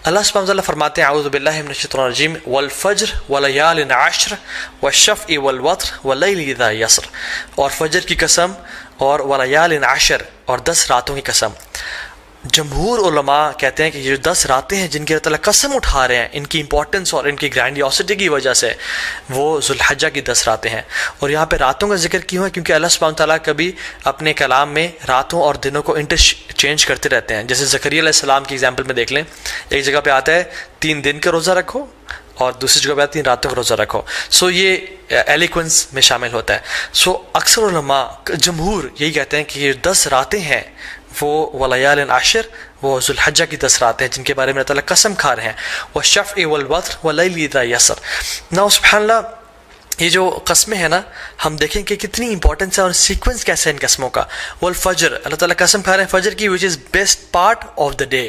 اللہ سبحانہ وتعالیٰ فرماتے ہیں اعوذ باللہ من الشیطان الرجیم والفجر ولیال عشر والشفع والوتر واللیل اذا یسر، اور فجر کی قسم اور ولیال عشر اور 10 راتوں کی قسم۔ جمہور علماء کہتے ہیں کہ یہ جو 10 راتیں ہیں جن کی اللہ تعالیٰ قسم اٹھا رہے ہیں، ان کی امپورٹنس اور ان کی گرینڈیوسٹی کی وجہ سے وہ ذوالحجہ کی 10 راتیں ہیں۔ اور یہاں پہ راتوں کا ذکر کیوں ہے؟ کیونکہ اللہ سبحانہ تعالیٰ کبھی اپنے کلام میں راتوں اور دنوں کو انٹرچینج کرتے رہتے ہیں۔ جیسے زکریا علیہ السلام کی ایگزامپل میں دیکھ لیں، ایک جگہ پہ آتا ہے 3 دن کا روزہ رکھو اور دوسری جگہ پہ آتا ہے 3 راتوں کا روزہ رکھو۔ سو یہ ایلیکوینس میں شامل ہوتا ہے۔ سو اکثر علماء جمہور یہی کہتے ہیں کہ یہ 10 راتیں ہیں وہ ولیال عشر، وہ ذوالحجہ کی 10 راتیں ہیں جن کے بارے میں اللہ تعالیٰ قسم کھا رہے ہیں، والشفع والوتر واللیل اذا یسر۔ نا سبحان اللہ، یہ جو قسمیں ہیں نا، ہم دیکھیں کہ کتنی امپورٹنس ہے اور سیکوینس کیسے ہے ان قسموں کا۔ والفجر، اللہ تعالیٰ قسم کھا رہے ہیں فجر کی، which is best part of the day،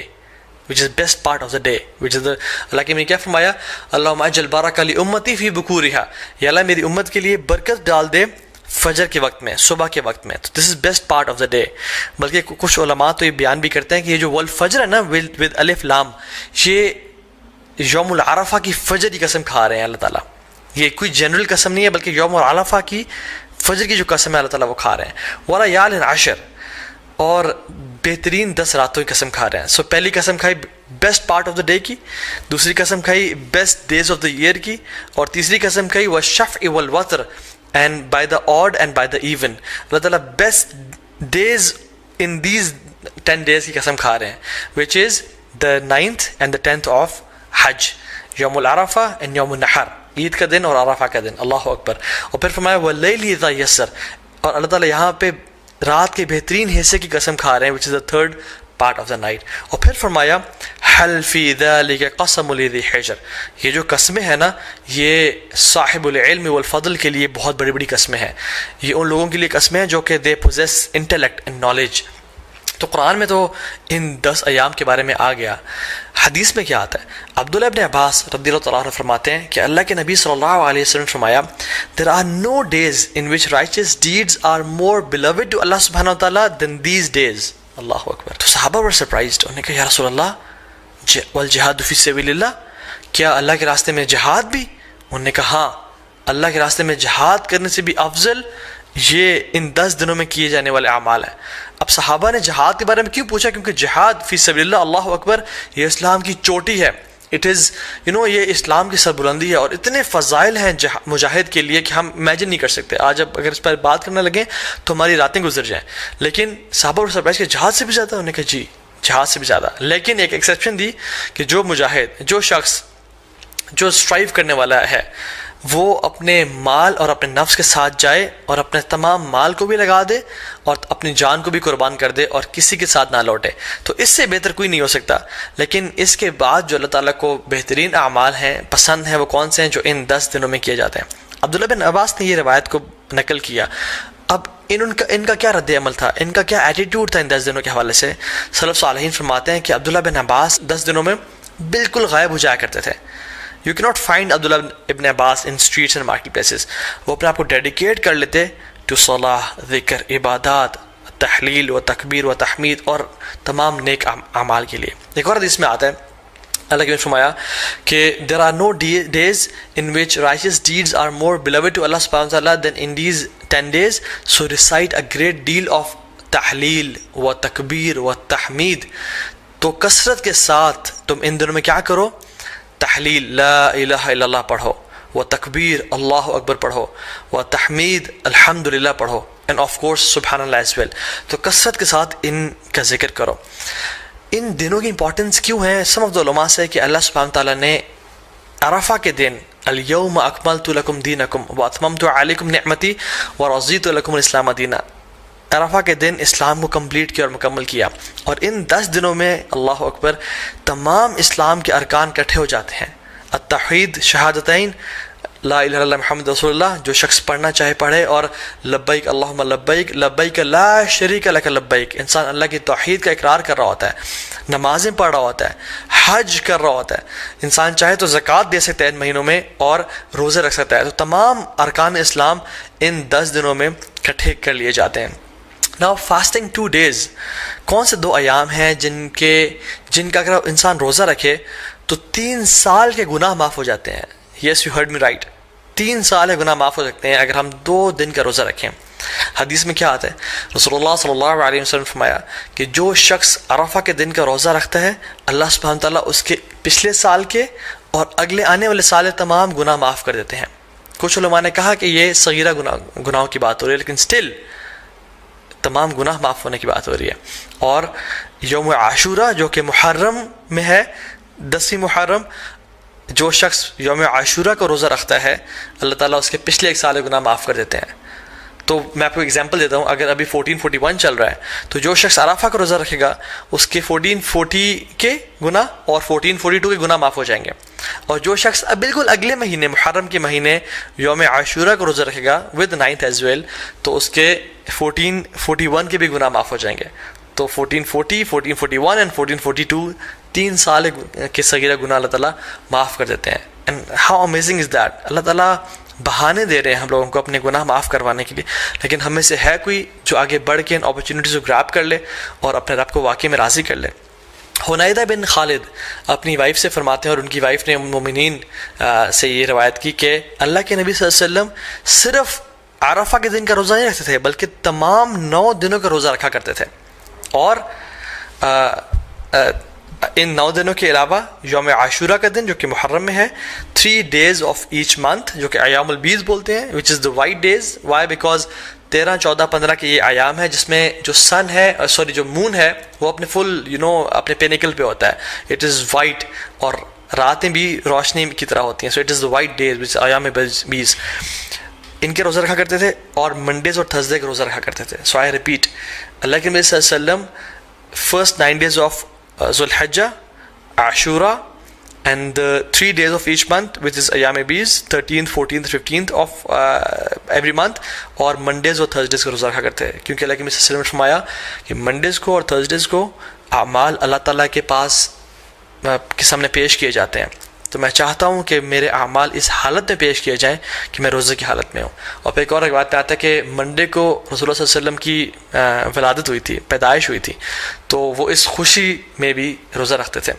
which is best part of the day، which is the، اللہ کے میں کیا فرمایا، اللہم اجعل بارک لامتی فی بکورہا، یا اللہ میری امت کے لیے برکت ڈال دے فجر کے وقت میں، صبح کے وقت میں۔ تو this is best part of the day. بلکہ کچھ علماء تو یہ بیان بھی کرتے ہیں کہ یہ جو والفجر ہے نا ود الف لام، یہ یوم العرفہ کی فجر کی قسم کھا رہے ہیں اللہ تعالیٰ۔ یہ کوئی جنرل قسم نہیں ہے بلکہ یوم العرفہ کی فجر کی جو قسم ہے اللہ تعالیٰ وہ کھا رہے ہیں۔ ولیال عشر، اور بہترین 10 راتوں کی قسم کھا رہے ہیں۔ سو پہلی قسم کھائی best part of the day کی، دوسری قسم کھائی best days of the year کی، اور تیسری قسم کھائی والشفع والوتر and by the odd and by the even۔ اللہ تعالیٰ best days in these 10 days کی قسم کھا رہے ہیں، which is the 9th and the 10th of حج، یوم العرفہ and یوم النحر، عید کا دن اور عرفہ کا دن۔ اللہ اکبر۔ اور پھر فرمایا واللیل اذا یسر، اور اللہ تعالیٰ یہاں پہ رات کے بہترین حصے کی قسم کھا رہے ہیں، which is the 3rd part of the night۔ اور پھر فرمایا حل فی ذلک قسم لذی حجر، یہ جو قسمیں ہیں نا یہ صاحب العلم والفضل کے لیے بہت بڑی بڑی قسمیں ہیں۔ یہ ان لوگوں کے لیے قسمیں ہیں جو کہ they possess intellect and knowledge. تو قرآن میں تو ان 10 ایام کے بارے میں آ گیا۔ حدیث میں کیا آتا ہے؟ عبداللہ ابن عباس رضی اللہ تعالیٰ عنہ فرماتے ہیں کہ اللہ کے نبی صلی اللہ علیہ وسلم نے فرمایا there are no days in which righteous deeds are more beloved to Allah subhanahu wa ta'ala than these days۔ اللہ اکبر۔ تو صحابہ were surprised، انہوں نے کہا یا رسول اللہ والجہاد فی سبیل اللہ، کیا اللہ کے راستے میں جہاد بھی؟ انہوں نے کہا ہاں، اللہ کے راستے میں جہاد کرنے سے بھی افضل یہ ان 10 دنوں میں کیے جانے والے اعمال ہیں۔ اب صحابہ نے جہاد کے بارے میں کیوں پوچھا؟ کیونکہ جہاد فی سبیل اللہ، اللہ اکبر، یہ اسلام کی چوٹی ہے۔ اٹ از یہ اسلام کی سربلندی ہے، اور اتنے فضائل ہیں مجاہد کے لیے کہ ہم امیجن نہیں کر سکتے۔ آج اب اگر اس پر بات کرنے لگیں تو ہماری راتیں گزر جائیں۔ لیکن صحابہ کو سرپرائز کہ جہاد سے بھی زیادہ؟ انہوں نے کہا جی جہاد سے بھی زیادہ، لیکن ایک ایکسیپشن دی کہ جو مجاہد، جو شخص جو اسٹرائیو کرنے والا ہے، وہ اپنے مال اور اپنے نفس کے ساتھ جائے اور اپنے تمام مال کو بھی لگا دے اور اپنی جان کو بھی قربان کر دے اور کسی کے ساتھ نہ لوٹے، تو اس سے بہتر کوئی نہیں ہو سکتا۔ لیکن اس کے بعد جو اللہ تعالیٰ کو بہترین اعمال ہیں، پسند ہیں، وہ کون سے ہیں؟ جو ان 10 دنوں میں کیے جاتے ہیں۔ عبداللہ بن عباس نے یہ روایت کو نقل کیا۔ اب ان کا کیا رد عمل تھا، ان کا کیا ایٹیٹیوڈ تھا ان 10 دنوں کے حوالے سے؟ سلف صالحین فرماتے ہیں کہ عبداللہ بن عباس 10 دنوں میں بالکل غائب ہو جایا کرتے تھے۔ یو کی ناٹ فائنڈ عبداللہ ابن عباس ان اسٹریٹس اینڈ مارکیٹ پلیسز۔ وہ اپنے آپ کو ڈیڈیکیٹ کر لیتے ٹو صلاح، ذکر، عبادات، تحلیل و تکبیر و تحمید اور تمام نیک اعمال کے لیے۔ ایک اور حدیث میں آتا ہے اللہ کے نے فرمایا کہ there are no days in which righteous deeds are more beloved to Allah subhanahu wa ta'ala than in these 10 days, so recite a great deal of تحلیل و تکبیر و تحمید۔ تو کثرت کے ساتھ تم ان دنوں میں کیا کرو؟ تحلیل لا الہ الا اللہ پڑھو، و تکبیر اللہ اکبر پڑھو، و تحمید الحمدللہ پڑھو، and of course سبحان اللہ as well۔ تو کثرت کے ساتھ ان کا ذکر کرو۔ ان دنوں کی امپورٹنس کیوں ہے؟ سم آف دا علماء سے کہ اللہ سبحانہ تعالیٰ نے عرفہ کے دن الیوم اکملت لکم دینکم واتممت علیکم نعمتی ورضیت لکم الاسلام دینا، عرفہ کے دن اسلام کو کمپلیٹ کیا اور مکمل کیا۔ اور ان 10 دنوں میں اللہ اکبر تمام اسلام کے ارکان اکٹھے ہو جاتے ہیں۔ التوحید، شہادتین، لا الہ الا اللہ محمد رسول اللہ، جو شخص پڑھنا چاہے پڑھے، اور لبیک اللہم لبیک لبیک لا شریک لک لبیک، انسان اللہ کی توحید کا اقرار کر رہا ہوتا ہے، نمازیں پڑھ رہا ہوتا ہے، حج کر رہا ہوتا ہے، انسان چاہے تو زکوٰۃ دے سکتا ہے ان مہینوں میں اور روزے رکھ سکتا ہے۔ تو تمام ارکان اسلام ان 10 دنوں میں اکٹھے کر لیے جاتے ہیں۔ Now fasting 2 days, کون سے 2 ایام ہیں جن کا اگر انسان روزہ رکھے تو 3 سال کے گناہ معاف ہو جاتے ہیں. Yes, you heard me right. 3 سال کے گناہ معاف ہو سکتے ہیں اگر ہم 2 دن کا روزہ رکھیں. حدیث میں کیا آتا ہے؟ رسول اللہ صلی اللہ علیہ وسلم نے فرمایا کہ جو شخص عرفہ کے دن کا روزہ رکھتا ہے اللہ سبحانہ تعالیٰ اس کے پچھلے سال کے اور اگلے آنے والے سال تمام گناہ معاف کر دیتے ہیں. کچھ علماء نے کہا کہ یہ صغیرہ گناہوں کی بات ہو رہی ہے، لیکن سٹل تمام گناہ معاف ہونے کی بات ہو رہی ہے. اور یوم عاشورہ جو کہ محرم میں ہے، 10 محرم، جو شخص یوم عاشورہ کو روزہ رکھتا ہے اللہ تعالیٰ اس کے پچھلے 1 سال کے گناہ معاف کر دیتے ہیں. تو میں آپ کو ایگزامپل دیتا ہوں، اگر ابھی 1441 چل رہا ہے تو جو شخص عرفہ کا روزہ رکھے گا اس کے 1440 کے گناہ اور 1442 کے گناہ معاف ہو جائیں گے. اور جو شخص اب بالکل اگلے مہینے محرم کے مہینے یوم عاشورہ کو روزہ رکھے گا with 9th as well تو اس کے 1441 کے بھی گناہ معاف ہو جائیں گے. تو 1440 1441 and 1442 3 سال کے صغیرہ گناہ اللہ تعالیٰ معاف کر دیتے ہیں. and how amazing is that! اللہ تعالیٰ بہانے دے رہے ہیں ہم لوگوں کو اپنے گناہ معاف کروانے کے لیے، لیکن ہم میں سے ہے کوئی جو آگے بڑھ کے ان اپرچونیٹیز کو گراب کر لے اور اپنے رب کو واقعی میں راضی کر لے. حنیدہ بن خالد اپنی وائف سے فرماتے ہیں، اور ان کی وائف نے ام المومنین سے یہ روایت کی کہ اللہ کے نبی صلی اللہ علیہ وسلم صرف عرفہ کے دن کا روزہ نہیں رکھتے تھے بلکہ تمام 9 دنوں کا روزہ رکھا کرتے تھے. اور ان 9 دنوں کے علاوہ یوم عاشورہ کا دن جو کہ محرم میں ہے، 3 days of each month جو کہ ایام البیض بولتے ہیں which is the white days. why? because 13 14 15 کے یہ ایام ہے جس میں جو سن ہے جو مون ہے وہ اپنے فل اپنے پینیکل پہ ہوتا ہے، اٹ از وائٹ، اور راتیں بھی روشنی کی طرح ہوتی ہیں. So it is the white days which ایام بیض. ان کے روزہ رکھا کرتے تھے اور منڈیز اور تھرسڈے کے روزہ رکھا کرتے تھے. سو آئی ریپیٹ، اللہ کے نبی صلی اللہ علیہ وسلم first 9 days of Dhul Hijjah, Ashura and the 3 days of each month which is ایام بیض 13th 14th 15th of every month، اور منڈیز اور تھرسڈیز کا روزہ رکھا کرتے ہیں کیونکہ اللہ کے نبی صلی اللہ علیہ وسلم نے فرمایا کہ منڈیز کو اور تھرسڈیز کو اعمال اللہ تعالیٰ کے پاس کے سامنے پیش کیے جاتے ہیں. تو میں چاہتا ہوں کہ میرے اعمال اس حالت میں پیش کیے جائیں کہ میں روزے کی حالت میں ہوں. اور پھر ایک اور روایت میں آتا ہے کہ منڈے کو رسول اللہ صلی اللہ علیہ وسلم کی ولادت ہوئی تھی، پیدائش ہوئی تھی، تو وہ اس خوشی میں بھی روزہ رکھتے تھے.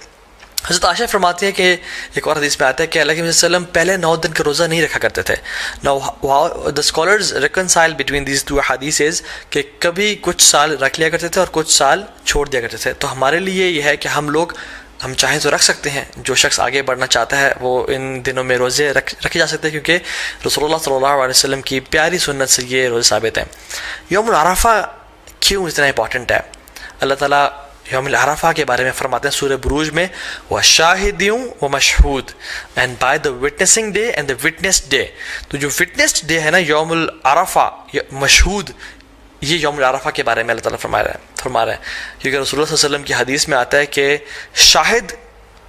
حضرت عائشہ فرماتی ہیں کہ ایک اور حدیث میں آتا ہے کہ اللہ کے نبی صلی اللہ علیہ وسلم پہلے 9 دن کا روزہ نہیں رکھا کرتے تھے. Now the scholars reconcile between these two hadiths کہ کبھی کچھ سال رکھ لیا کرتے تھے اور کچھ سال چھوڑ دیا کرتے تھے. تو ہمارے لیے یہ ہے کہ ہم چاہیں تو رکھ سکتے ہیں. جو شخص آگے بڑھنا چاہتا ہے وہ ان دنوں میں روزے رکھے جا سکتے ہیں کیونکہ رسول اللہ صلی اللہ علیہ وسلم کی پیاری سنت سے یہ روزے ثابت ہیں. یوم العرفہ کیوں اتنا امپورٹنٹ ہے؟ اللہ تعالیٰ یوم العرفہ کے بارے میں فرماتے ہیں سورہ بروج میں وَشَاهِدٍ وَمَشْهُودٍ and by the witnessing day and the witnessed day. تو جو witnessed day ہے نا یوم العرفہ، مشہود، یہ یوم العرفہ کے بارے میں اللہ تعالیٰ فرما رہے ہیں کیونکہ رسول اللہ صلی اللہ علیہ وسلم کی حدیث میں آتا ہے کہ شاہد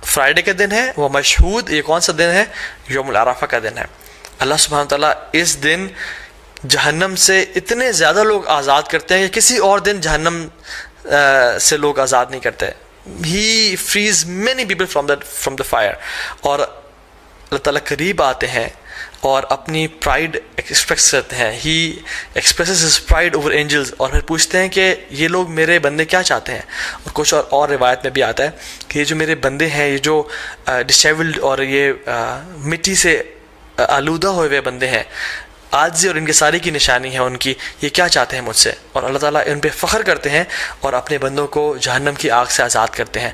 فرائیڈے کا دن ہے، وہ مشہود یہ کون سا دن ہے؟ یوم العرفہ کا دن ہے. اللہ سبحانہ تعالیٰ اس دن جہنم سے اتنے زیادہ لوگ آزاد کرتے ہیں کہ کسی اور دن جہنم سے لوگ آزاد نہیں کرتے. He frees many people from the fire. اور اللہ تعالیٰ قریب آتے ہیں اور اپنی پرائڈ ایکسپریس کرتے ہیں. He expresses his pride over angels اور پھر پوچھتے ہیں کہ یہ لوگ میرے بندے کیا چاہتے ہیں. اور کچھ اور روایت میں بھی آتا ہے کہ یہ جو میرے بندے ہیں، یہ جو ڈسیبلڈ اور یہ مٹی سے آلودہ ہوئے ہوئے بندے ہیں، عاجزی اور انکساری کی نشانی ہے ان کی، یہ کیا چاہتے ہیں مجھ سے. اور اللہ تعالیٰ ان پہ فخر کرتے ہیں اور اپنے بندوں کو جہنم کی آگ سے آزاد کرتے ہیں.